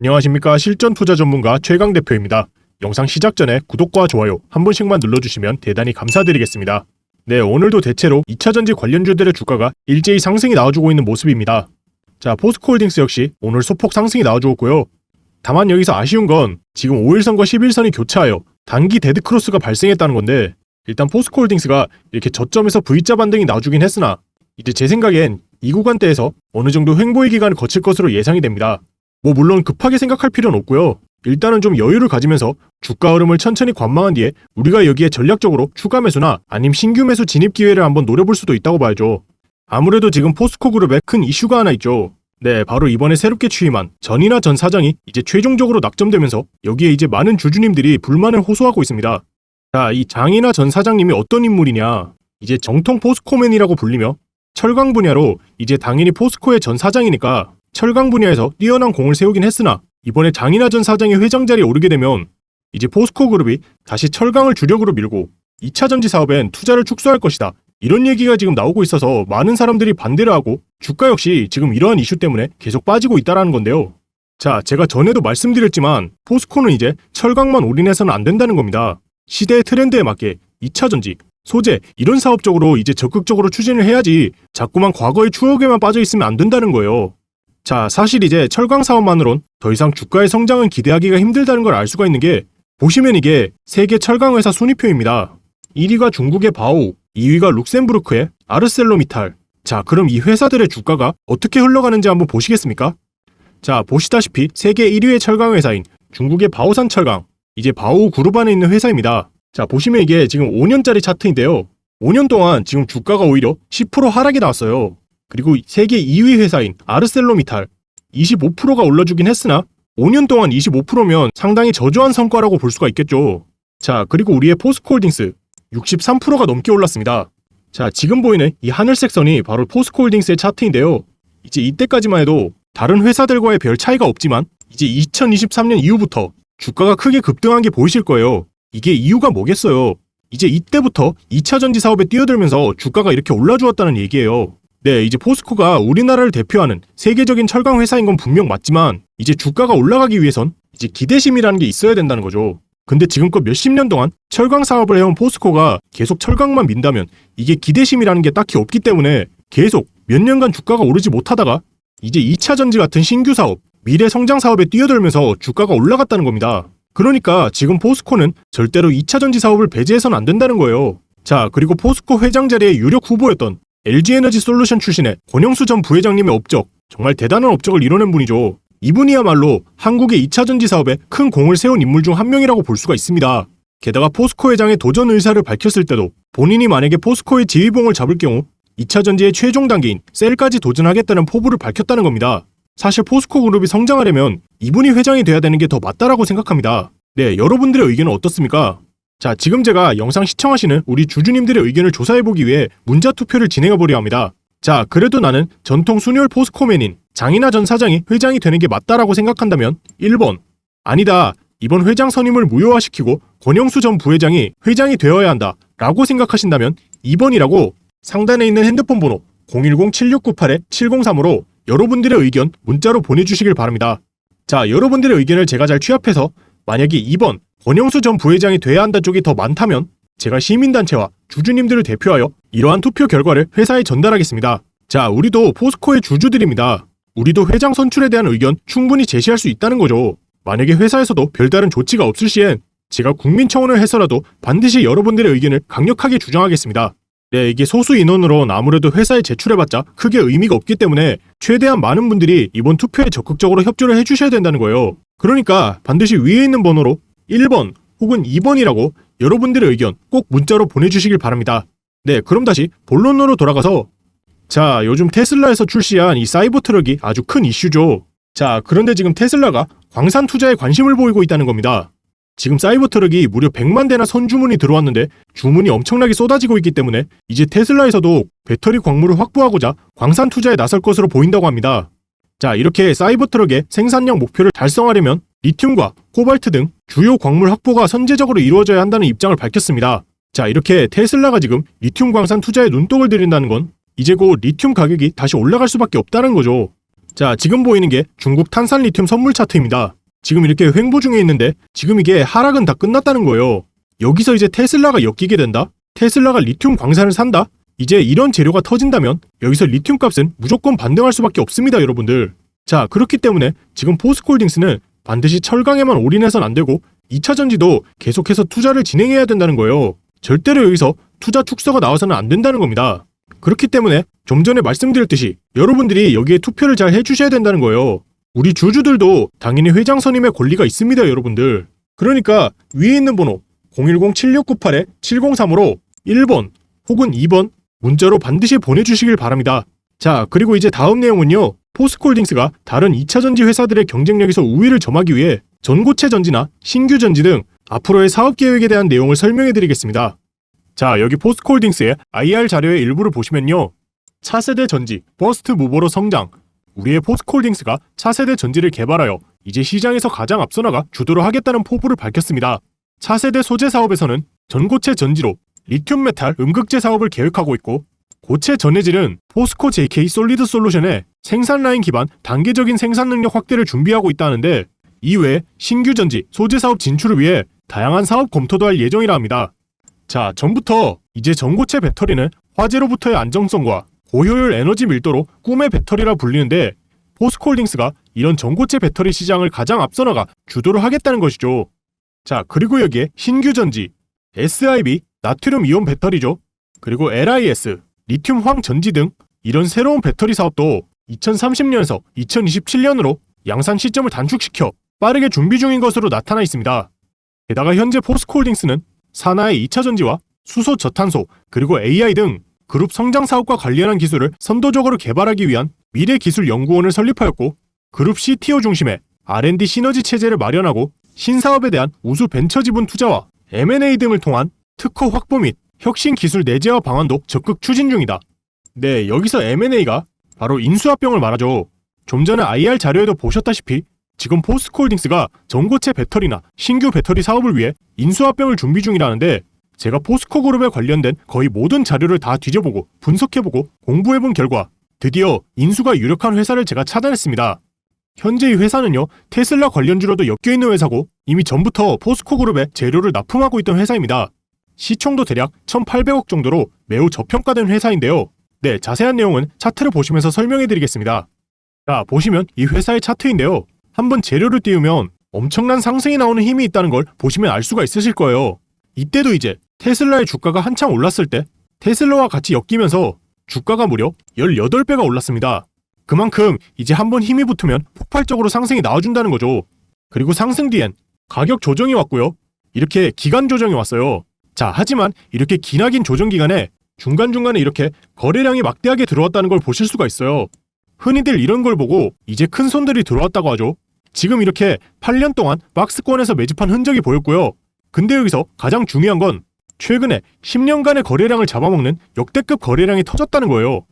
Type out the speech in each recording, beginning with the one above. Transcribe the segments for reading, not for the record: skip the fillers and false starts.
안녕하십니까. 실전 투자 전문가 최강 대표입니다. 영상 시작 전에 구독과 좋아요 한 번씩만 눌러주시면 대단히 감사드리겠습니다. 네, 오늘도 대체로 2차전지 관련주들의 주가가 일제히 상승이 나와주고 있는 모습입니다. 자, 포스코홀딩스 역시 오늘 소폭 상승이 나와주었고요. 다만 여기서 아쉬운 건 지금 5일선과 11선이 교차하여 단기 데드크로스가 발생했다는 건데, 일단 포스코홀딩스가 이렇게 저점에서 V자 반등이 나와주긴 했으나 이제 제 생각엔 이 구간대에서 어느 정도 횡보의 기간을 거칠 것으로 예상이 됩니다. 물론 급하게 생각할 필요는 없고요. 일단은 좀 여유를 가지면서 주가 흐름을 천천히 관망한 뒤에 우리가 여기에 전략적으로 추가 매수나 아님 신규 매수 진입 기회를 한번 노려볼 수도 있다고 봐야죠. 아무래도 지금 포스코 그룹에 큰 이슈가 하나 있죠. 네, 바로 이번에 새롭게 취임한 전이나 전 사장이 이제 최종적으로 낙점되면서 여기에 이제 많은 주주님들이 불만을 호소하고 있습니다. 자, 이 장이나 전 사장님이 어떤 인물이냐, 이제 정통 포스코맨이라고 불리며 철강 분야로 이제 당연히 포스코의 전 사장이니까 철강 분야에서 뛰어난 공을 세우긴 했으나 이번에 장이나 전 사장이 회장 자리에 오르게 되면 이제 포스코 그룹이 다시 철강을 주력으로 밀고 2차 전지 사업엔 투자를 축소할 것이다, 이런 얘기가 지금 나오고 있어서 많은 사람들이 반대를 하고 주가 역시 지금 이러한 이슈 때문에 계속 빠지고 있다라는 건데요. 자, 제가 전에도 말씀드렸지만 포스코는 이제 철강만 올인해서는 안 된다는 겁니다. 시대의 트렌드에 맞게 2차 전지, 소재 이런 사업 쪽으로 이제 적극적으로 추진을 해야지 자꾸만 과거의 추억에만 빠져 있으면 안 된다는 거예요. 자, 사실 이제 철강 사업만으론 더 이상 주가의 성장은 기대하기가 힘들다는 걸 알 수가 있는 게, 보시면 이게 세계 철강 회사 순위표입니다. 1위가 중국의 바오, 2위가 룩셈부르크의 아르셀로미탈. 자, 그럼 이 회사들의 주가가 어떻게 흘러가는지 한번 보시겠습니까? 자, 보시다시피 세계 1위의 철강 회사인 중국의 바오산 철강, 이제 바오 그룹 안에 있는 회사입니다. 자, 보시면 이게 지금 5년짜리 차트인데요. 5년 동안 지금 주가가 오히려 10% 하락이 나왔어요. 그리고 세계 2위 회사인 아르셀로미탈 25%가 올라주긴 했으나 5년 동안 25%면 상당히 저조한 성과라고 볼 수가 있겠죠. 자, 그리고 우리의 포스코홀딩스 63%가 넘게 올랐습니다. 자, 지금 보이는 이 하늘색 선이 바로 포스코홀딩스의 차트인데요. 이제 이때까지만 해도 다른 회사들과의 별 차이가 없지만 이제 2023년 이후부터 주가가 크게 급등한 게 보이실 거예요. 이게 이유가 뭐겠어요? 이제 이때부터 2차 전지 사업에 뛰어들면서 주가가 이렇게 올라주었다는 얘기예요. 네, 이제 포스코가 우리나라를 대표하는 세계적인 철강 회사인 건 분명 맞지만 이제 주가가 올라가기 위해선 이제 기대심이라는 게 있어야 된다는 거죠. 근데 지금껏 몇십 년 동안 철강 사업을 해온 포스코가 계속 철강만 민다면 이게 기대심이라는 게 딱히 없기 때문에 계속 몇 년간 주가가 오르지 못하다가 이제 2차 전지 같은 신규 사업, 미래 성장 사업에 뛰어들면서 주가가 올라갔다는 겁니다. 그러니까 지금 포스코는 절대로 2차 전지 사업을 배제해서는 안 된다는 거예요. 자, 그리고 포스코 회장 자리의 유력 후보였던 LG에너지 솔루션 출신의 권영수 전 부회장님의 업적, 정말 대단한 업적을 이뤄낸 분이죠. 이분이야말로 한국의 2차 전지 사업에 큰 공을 세운 인물 중 한 명이라고 볼 수가 있습니다. 게다가 포스코 회장의 도전 의사를 밝혔을 때도 본인이 만약에 포스코의 지휘봉을 잡을 경우 2차 전지의 최종 단계인 셀까지 도전하겠다는 포부를 밝혔다는 겁니다. 사실 포스코 그룹이 성장하려면 이분이 회장이 돼야 되는 게 더 맞다라고 생각합니다. 네, 여러분들의 의견은 어떻습니까? 자, 지금 제가 영상 시청하시는 우리 주주님들의 의견을 조사해보기 위해 문자투표를 진행해보려 합니다. 자, 그래도 나는 전통 순혈 포스코맨인 장이나 전 사장이 회장이 되는 게 맞다라고 생각한다면 1번, 아니다, 이번 회장 선임을 무효화시키고 권영수 전 부회장이 회장이 되어야 한다 라고 생각하신다면 2번이라고 상단에 있는 핸드폰 번호 010-7698-703으로 여러분들의 의견 문자로 보내주시길 바랍니다. 자, 여러분들의 의견을 제가 잘 취합해서 만약에 2번 권영수 전 부회장이 돼야 한다 쪽이 더 많다면 제가 시민단체와 주주님들을 대표하여 이러한 투표 결과를 회사에 전달하겠습니다. 자, 우리도 포스코의 주주들입니다. 우리도 회장 선출에 대한 의견 충분히 제시할 수 있다는 거죠. 만약에 회사에서도 별다른 조치가 없을 시엔 제가 국민청원을 해서라도 반드시 여러분들의 의견을 강력하게 주장하겠습니다. 네, 이게 소수 인원으론 아무래도 회사에 제출해봤자 크게 의미가 없기 때문에 최대한 많은 분들이 이번 투표에 적극적으로 협조를 해주셔야 된다는 거예요. 그러니까 반드시 위에 있는 번호로 1번 혹은 2번이라고 여러분들의 의견 꼭 문자로 보내주시길 바랍니다. 네, 그럼 다시 본론으로 돌아가서, 자, 요즘 테슬라에서 출시한 이 사이버 트럭이 아주 큰 이슈죠. 자, 그런데 지금 테슬라가 광산 투자에 관심을 보이고 있다는 겁니다. 지금 사이버 트럭이 무려 100만 대나 선주문이 들어왔는데 주문이 엄청나게 쏟아지고 있기 때문에 이제 테슬라에서도 배터리 광물을 확보하고자 광산 투자에 나설 것으로 보인다고 합니다. 자, 이렇게 사이버 트럭의 생산량 목표를 달성하려면 리튬과 코발트 등 주요 광물 확보가 선제적으로 이루어져야 한다는 입장을 밝혔습니다. 자, 이렇게 테슬라가 지금 리튬 광산 투자에 눈독을 들인다는 건 이제 곧 리튬 가격이 다시 올라갈 수밖에 없다는 거죠. 자, 지금 보이는 게 중국 탄산 리튬 선물 차트입니다. 지금 이렇게 횡보 중에 있는데 지금 이게 하락은 다 끝났다는 거예요. 여기서 이제 테슬라가 엮이게 된다? 테슬라가 리튬 광산을 산다? 이제 이런 재료가 터진다면 여기서 리튬 값은 무조건 반등할 수밖에 없습니다, 여러분들. 자, 그렇기 때문에 지금 포스코홀딩스는 반드시 철강에만 올인해선 안 되고 2차 전지도 계속해서 투자를 진행해야 된다는 거예요. 절대로 여기서 투자 축소가 나와서는 안 된다는 겁니다. 그렇기 때문에 좀 전에 말씀드렸듯이 여러분들이 여기에 투표를 잘 해주셔야 된다는 거예요. 우리 주주들도 당연히 회장 선임의 권리가 있습니다, 여러분들. 그러니까 위에 있는 번호 010-7698-7035로 1번 혹은 2번 문자로 반드시 보내주시길 바랍니다. 자, 그리고 이제 다음 내용은요. 포스코홀딩스가 다른 2차전지 회사들의 경쟁력에서 우위를 점하기 위해 전고체 전지나 신규 전지 등 앞으로의 사업 계획에 대한 내용을 설명해 드리겠습니다. 자, 여기 포스코홀딩스의 IR 자료의 일부를 보시면요. 차세대 전지, 버스트 무버로 성장. 우리의 포스코홀딩스가 차세대 전지를 개발하여 이제 시장에서 가장 앞서 나가 주도를 하겠다는 포부를 밝혔습니다. 차세대 소재 사업에서는 전고체 전지로 리튬 메탈 음극재 사업을 계획하고 있고, 고체 전해질은 포스코 JK 솔리드 솔루션의 생산 라인 기반 단계적인 생산 능력 확대를 준비하고 있다는데, 이외에 신규 전지 소재 사업 진출을 위해 다양한 사업 검토도 할 예정이라 합니다. 자, 전부터 이제 전고체 배터리는 화재로부터의 안정성과 고효율 에너지 밀도로 꿈의 배터리라 불리는데, 포스코홀딩스가 이런 전고체 배터리 시장을 가장 앞서 나가 주도를 하겠다는 것이죠. 자, 그리고 여기에 신규 전지, SIB, 나트륨 이온 배터리죠. 그리고 LIS, 리튬 황 전지 등 이런 새로운 배터리 사업도 2030년에서 2027년으로 양산 시점을 단축시켜 빠르게 준비 중인 것으로 나타나 있습니다. 게다가 현재 포스코홀딩스는 산하의 2차 전지와 수소 저탄소, 그리고 AI 등 그룹 성장 사업과 관련한 기술을 선도적으로 개발하기 위한 미래기술연구원을 설립하였고, 그룹 CTO 중심의 R&D 시너지 체제를 마련하고 신사업에 대한 우수 벤처 지분 투자와 M&A 등을 통한 특허 확보 및 혁신 기술 내재화 방안도 적극 추진 중이다. 네, 여기서 M&A가 바로 인수합병을 말하죠. 좀 전에 IR 자료에도 보셨다시피 지금 포스코홀딩스가 전고체 배터리나 신규 배터리 사업을 위해 인수합병을 준비 중이라는데, 제가 포스코그룹에 관련된 거의 모든 자료를 다 뒤져보고 분석해보고 공부해본 결과 드디어 인수가 유력한 회사를 제가 찾아냈습니다. 현재 이 회사는요, 테슬라 관련주로도 엮여있는 회사고 이미 전부터 포스코그룹에 재료를 납품하고 있던 회사입니다. 시총도 대략 1,800억 정도로 매우 저평가된 회사인데요. 네, 자세한 내용은 차트를 보시면서 설명해드리겠습니다. 자, 보시면 이 회사의 차트인데요. 한번 재료를 띄우면 엄청난 상승이 나오는 힘이 있다는 걸 보시면 알 수가 있으실 거예요. 이때도 이제 테슬라의 주가가 한창 올랐을 때 테슬라와 같이 엮이면서 주가가 무려 18배가 올랐습니다. 그만큼 이제 한번 힘이 붙으면 폭발적으로 상승이 나와준다는 거죠. 그리고 상승 뒤엔 가격 조정이 왔고요. 이렇게 기간 조정이 왔어요. 자, 하지만 이렇게 기나긴 조정 기간에 중간중간에 이렇게 거래량이 막대하게 들어왔다는 걸 보실 수가 있어요. 흔히들 이런 걸 보고 이제 큰 손들이 들어왔다고 하죠. 지금 이렇게 8년 동안 박스권에서 매집한 흔적이 보였고요. 근데 여기서 가장 중요한 건 최근에 10년간의 거래량을 잡아먹는 역대급 거래량이 터졌다는 거예요.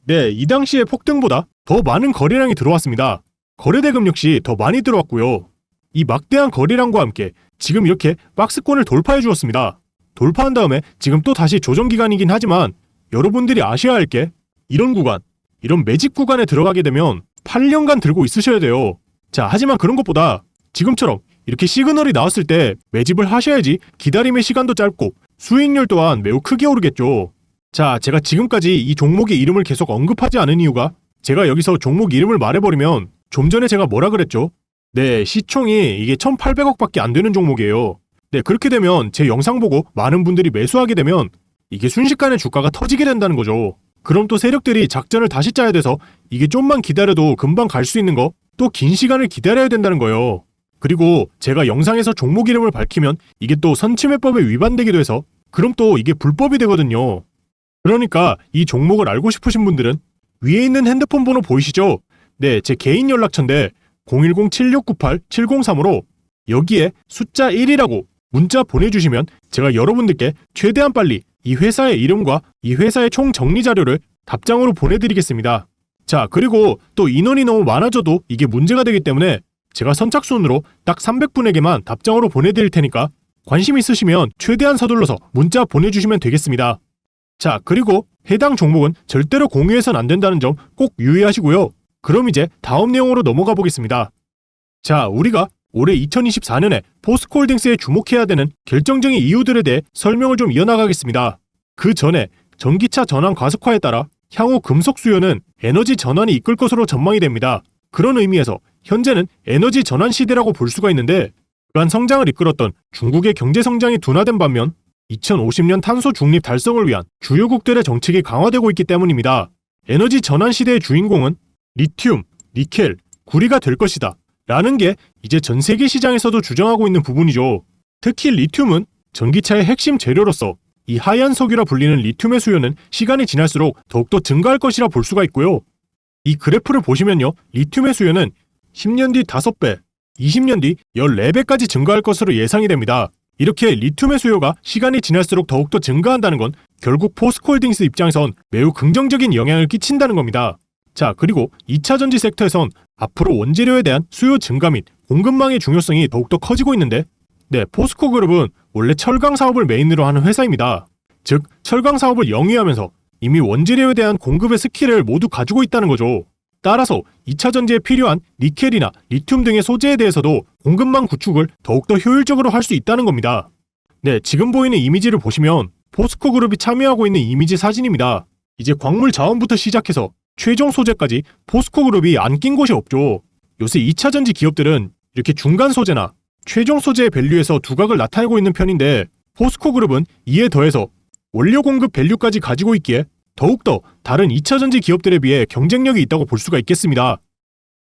네, 이 당시의 폭등보다 더 많은 거래량이 들어왔습니다. 거래대금 역시 더 많이 들어왔고요. 이 막대한 거래량과 함께 지금 이렇게 박스권을 돌파해 주었습니다. 돌파한 다음에 지금 또 다시 조정 기간이긴 하지만 여러분들이 아셔야 할 게, 이런 구간, 이런 매집 구간에 들어가게 되면 8년간 들고 있으셔야 돼요. 자, 하지만 그런 것보다 지금처럼 이렇게 시그널이 나왔을 때 매집을 하셔야지 기다림의 시간도 짧고 수익률 또한 매우 크게 오르겠죠. 자, 제가 지금까지 이 종목의 이름을 계속 언급하지 않은 이유가, 제가 여기서 종목 이름을 말해버리면 좀 전에 제가 뭐라 그랬죠? 네, 시총이 이게 1,800억밖에 안 되는 종목이에요. 네, 그렇게 되면 제 영상 보고 많은 분들이 매수하게 되면 이게 순식간에 주가가 터지게 된다는 거죠. 그럼 또 세력들이 작전을 다시 짜야 돼서 이게 좀만 기다려도 금방 갈 수 있는 거, 또 긴 시간을 기다려야 된다는 거예요. 그리고 제가 영상에서 종목 이름을 밝히면 이게 또 선침해법에 위반되기도 해서 그럼 또 이게 불법이 되거든요. 그러니까 이 종목을 알고 싶으신 분들은 위에 있는 핸드폰 번호 보이시죠? 네, 제 개인 연락처인데 010-7698-7035로 여기에 숫자 1이라고 문자 보내주시면 제가 여러분들께 최대한 빨리 이 회사의 이름과 이 회사의 총 정리 자료를 답장으로 보내드리겠습니다. 자, 그리고 또 인원이 너무 많아져도 이게 문제가 되기 때문에 제가 선착순으로 딱 300분에게만 답장으로 보내드릴 테니까 관심 있으시면 최대한 서둘러서 문자 보내주시면 되겠습니다. 자, 그리고 해당 종목은 절대로 공유해서는 안 된다는 점 꼭 유의하시고요. 그럼 이제 다음 내용으로 넘어가 보겠습니다. 자, 우리가 올해 2024년에 포스코홀딩스에 주목해야 되는 결정적인 이유들에 대해 설명을 좀 이어나가겠습니다. 그 전에 전기차 전환 가속화에 따라 향후 금속 수요는 에너지 전환이 이끌 것으로 전망이 됩니다. 그런 의미에서 현재는 에너지 전환 시대라고 볼 수가 있는데, 그간 성장을 이끌었던 중국의 경제 성장이 둔화된 반면 2050년 탄소 중립 달성을 위한 주요국들의 정책이 강화되고 있기 때문입니다. 에너지 전환 시대의 주인공은 리튬, 니켈, 구리가 될 것이다 라는 게 이제 전 세계 시장에서도 주장하고 있는 부분이죠. 특히 리튬은 전기차의 핵심 재료로서 이 하얀 석유라 불리는 리튬의 수요는 시간이 지날수록 더욱더 증가할 것이라 볼 수가 있고요. 이 그래프를 보시면요, 리튬의 수요는 10년 뒤 5배, 20년 뒤 14배까지 증가할 것으로 예상이 됩니다. 이렇게 리튬의 수요가 시간이 지날수록 더욱더 증가한다는 건 결국 포스코홀딩스 입장에선 매우 긍정적인 영향을 끼친다는 겁니다. 자, 그리고 2차전지 섹터에선 앞으로 원재료에 대한 수요 증가 및 공급망의 중요성이 더욱더 커지고 있는데, 포스코그룹은 원래 철강 사업을 메인으로 하는 회사입니다. 즉, 철강 사업을 영위하면서 이미 원재료에 대한 공급의 스킬을 모두 가지고 있다는 거죠. 따라서 2차전지에 필요한 니켈이나 리튬 등의 소재에 대해서도 공급망 구축을 더욱더 효율적으로 할 수 있다는 겁니다. 지금 보이는 이미지를 보시면 포스코그룹이 참여하고 있는 이미지 사진입니다. 이제 광물 자원부터 시작해서 최종 소재까지 포스코그룹이 안 낀 곳이 없죠. 요새 2차전지 기업들은 이렇게 중간 소재나 최종 소재의 밸류에서 두각을 나타내고 있는 편인데, 포스코그룹은 이에 더해서 원료 공급 밸류까지 가지고 있기에 더욱더 다른 2차전지 기업들에 비해 경쟁력이 있다고 볼 수가 있겠습니다.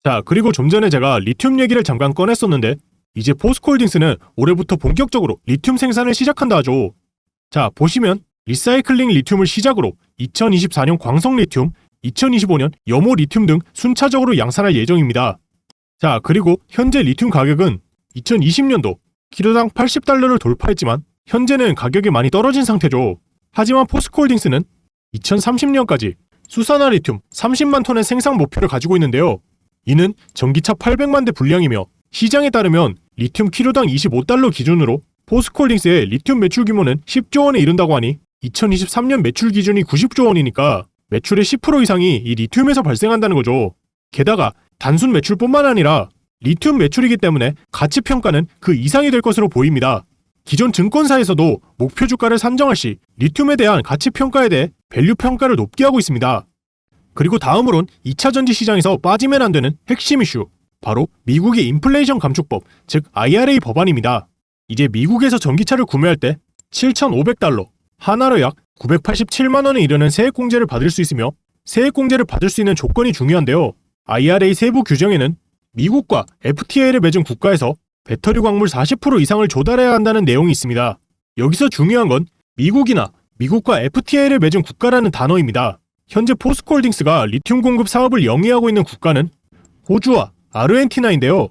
자, 그리고 좀 전에 제가 리튬 얘기를 잠깐 꺼냈었는데, 이제 포스코홀딩스는 올해부터 본격적으로 리튬 생산을 시작한다 하죠. 자, 보시면 리사이클링 리튬을 시작으로 2024년 광석 리튬, 2025년 염호 리튬 등 순차적으로 양산할 예정입니다. 자, 그리고 현재 리튬 가격은 2020년도 키로당 80달러를 돌파했지만 현재는 가격이 많이 떨어진 상태죠. 하지만 포스코홀딩스는 2030년까지 수산화 리튬 30만 톤의 생산 목표를 가지고 있는데요. 이는 전기차 800만 대 분량이며, 시장에 따르면 리튬 키로당 25달러 기준으로 포스코홀딩스의 리튬 매출 규모는 10조 원에 이른다고 하니 2023년 매출 기준이 90조 원이니까 매출의 10% 이상이 이 리튬에서 발생한다는 거죠. 게다가 단순 매출뿐만 아니라 리튬 매출이기 때문에 가치 평가는 그 이상이 될 것으로 보입니다. 기존 증권사에서도 목표 주가를 산정할 시 리튬에 대한 가치 평가에 대해 밸류 평가를 높게 하고 있습니다. 그리고 다음으론 2차전지 시장에서 빠지면 안 되는 핵심 이슈, 바로 미국의 인플레이션 감축법, 즉 IRA 법안입니다. 이제 미국에서 전기차를 구매할 때 7,500달러, 하나로 약 987만 원에 이르는 세액공제를 받을 수 있으며, 세액공제를 받을 수 있는 조건이 중요한데요. IRA 세부 규정에는 미국과 FTA를 맺은 국가에서 배터리 광물 40% 이상을 조달해야 한다는 내용이 있습니다. 여기서 중요한 건 미국이나 미국과 FTA를 맺은 국가라는 단어입니다. 현재 포스코홀딩스가 리튬 공급 사업을 영위하고 있는 국가는 호주와 아르헨티나인데요.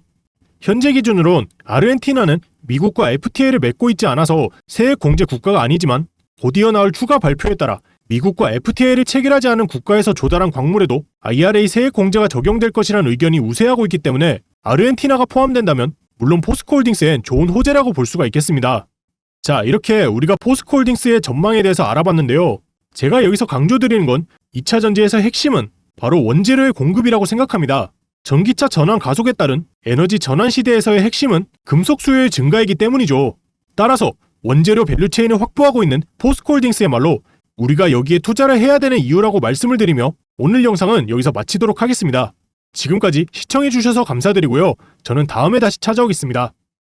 현재 기준으론 아르헨티나는 미국과 FTA를 맺고 있지 않아서 세액 공제 국가가 아니지만, 곧 이어나올 추가 발표에 따라 미국과 FTA를 체결하지 않은 국가에서 조달한 광물에도 IRA 세액 공제가 적용될 것이라는 의견이 우세하고 있기 때문에 아르헨티나가 포함된다면 물론 포스코홀딩스엔 좋은 호재라고 볼 수가 있겠습니다. 자, 이렇게 우리가 포스코홀딩스의 전망에 대해서 알아봤는데요. 제가 여기서 강조드리는 건 2차전지에서 핵심은 바로 원재료의 공급이라고 생각합니다. 전기차 전환 가속에 따른 에너지 전환 시대에서의 핵심은 금속 수요의 증가이기 때문이죠. 따라서 원재료 밸류체인을 확보하고 있는 포스코홀딩스야말로 우리가 여기에 투자를 해야 되는 이유라고 말씀을 드리며, 오늘 영상은 여기서 마치도록 하겠습니다. 지금까지 시청해주셔서 감사드리고요. 저는 다음에 다시 찾아오겠습니다.